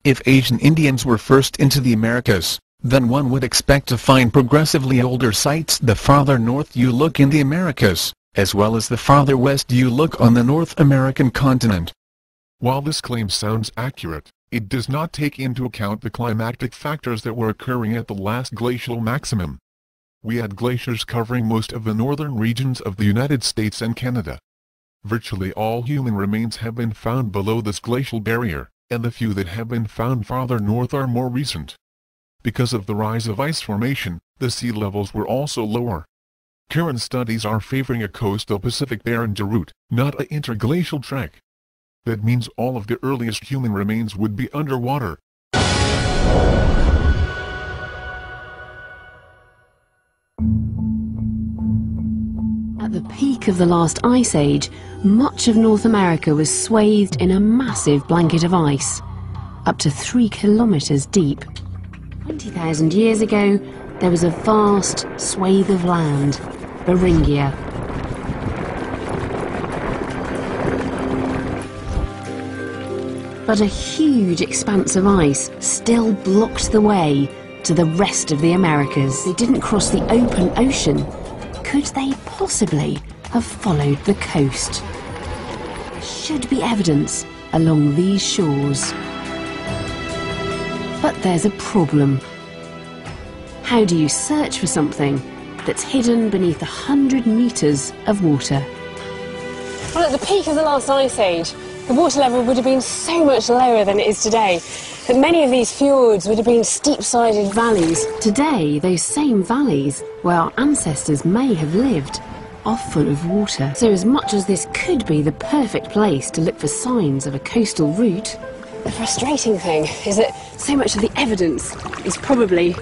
If Asian Indians were first into the Americas, then one would expect to find progressively older sites the farther north you look in the Americas, as well as the farther west you look on the North American continent. While this claim sounds accurate, it does not take into account the climatic factors that were occurring at the last glacial maximum. We had glaciers covering most of the northern regions of the United States and Canada. Virtually all human remains have been found below this glacial barrier, and the few that have been found farther north are more recent. Because of the rise of ice formation, the sea levels were also lower. Current studies are favoring a coastal Pacific barren route, not an interglacial trek. That means all of the earliest human remains would be underwater. At the peak of the last ice age, much of North America was swathed in a massive blanket of ice, up to 3 kilometers deep. 20,000 years ago, there was a vast swathe of land, Beringia. But a huge expanse of ice still blocked the way to the rest of the Americas. They didn't cross the open ocean. Could they possibly have followed the coast? There should be evidence along these shores. But there's a problem. How do you search for something that's hidden beneath 100 meters of water? Well, at the peak of the last ice age, the water level would have been so much lower than it is today that many of these fjords would have been steep-sided valleys. Today, those same valleys, where our ancestors may have lived, are full of water. So as much as this could be the perfect place to look for signs of a coastal route, the frustrating thing is that so much of the evidence is probably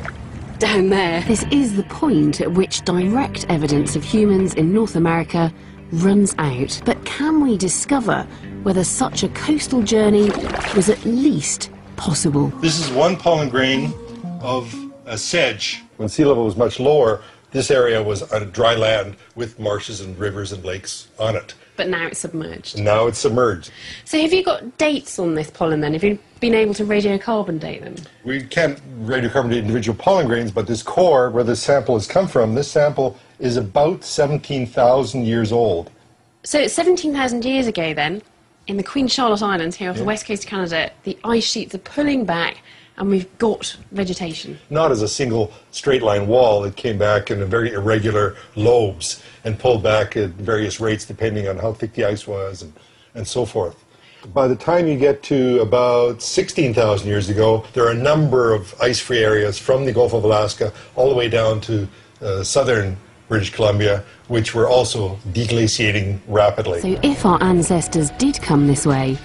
down there. This is the point at which direct evidence of humans in North America runs out. But can we discover whether such a coastal journey was at least possible? This is one pollen grain of a sedge. When sea level was much lower, this area was on dry land with marshes and rivers and lakes on it. But now it's submerged. Now it's submerged. So have you got dates on this pollen then? Have you been able to radiocarbon date them? We can't radiocarbon date individual pollen grains, but this core, where this sample has come from, this sample is about 17,000 years old. So 17,000 years ago then, in the Queen Charlotte Islands here off the west coast of Canada, the ice sheets are pulling back and we've got vegetation. Not as a single straight line wall, it came back in a very irregular lobes and pulled back at various rates depending on how thick the ice was and so forth. By the time you get to about 16,000 years ago, there are a number of ice-free areas from the Gulf of Alaska all the way down to southern British Columbia, which were also deglaciating rapidly. So if our ancestors did come this way,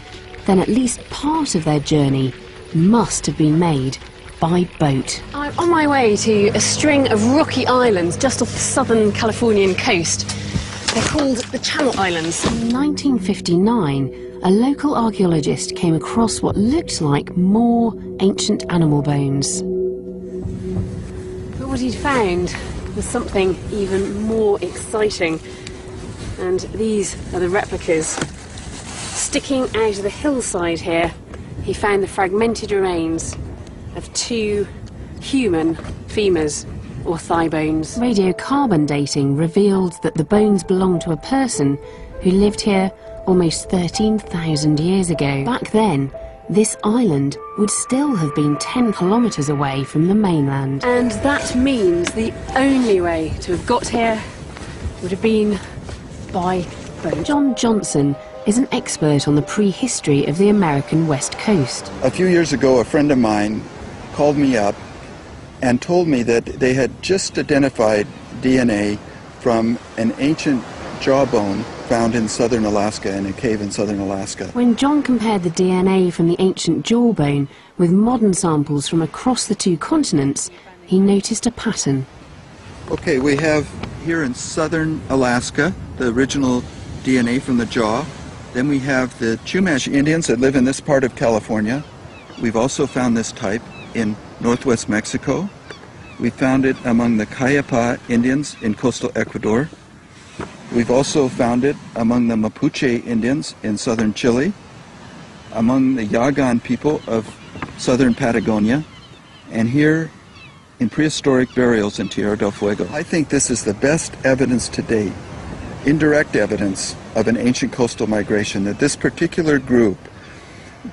then at least part of their journey must have been made by boat. I'm on my way to a string of rocky islands just off the southern Californian coast. They're called the Channel Islands. In 1959, a local archaeologist came across what looked like more ancient animal bones. But what he'd found was something even more exciting. And these are the replicas. Sticking out of the hillside here, he found the fragmented remains of 2 human femurs, or thigh bones. Radiocarbon dating revealed that the bones belonged to a person who lived here almost 13,000 years ago. Back then, this island would still have been 10 kilometres away from the mainland. And that means the only way to have got here would have been by boat. John Johnson is an expert on the prehistory of the American West Coast. A few years ago, a friend of mine called me up and told me that they had just identified DNA from an ancient jawbone found in southern Alaska, in a cave in southern Alaska. When John compared the DNA from the ancient jawbone with modern samples from across the 2 continents, he noticed a pattern. Okay, we have here in southern Alaska the original DNA from the jaw. Then we have the Chumash Indians that live in this part of California. We've also found this type in northwest Mexico. We found it among the Cayapa Indians in coastal Ecuador. We've also found it among the Mapuche Indians in southern Chile. among the Yagan people of southern Patagonia, and here in prehistoric burials in Tierra del Fuego. I think this is the best evidence to date, indirect evidence of an ancient coastal migration, that this particular group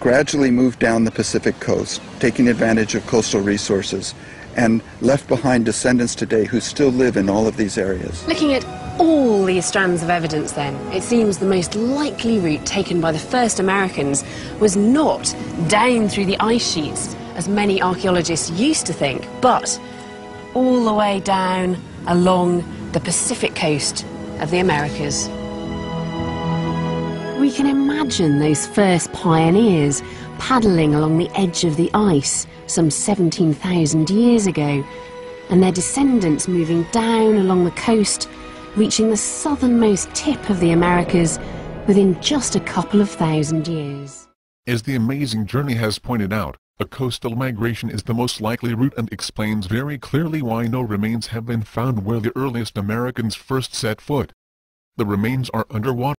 gradually moved down the Pacific coast, taking advantage of coastal resources, and left behind descendants today who still live in all of these areas. Looking at all these strands of evidence then, it seems the most likely route taken by the first Americans was not down through the ice sheets, as many archaeologists used to think, but all the way down along the Pacific coast of the Americas. We can imagine those first pioneers paddling along the edge of the ice some 17,000 years ago, and their descendants moving down along the coast, reaching the southernmost tip of the Americas within just a couple of thousand years. As the amazing journey has pointed out, a coastal migration is the most likely route and explains very clearly why no remains have been found where the earliest Americans first set foot. The remains are underwater.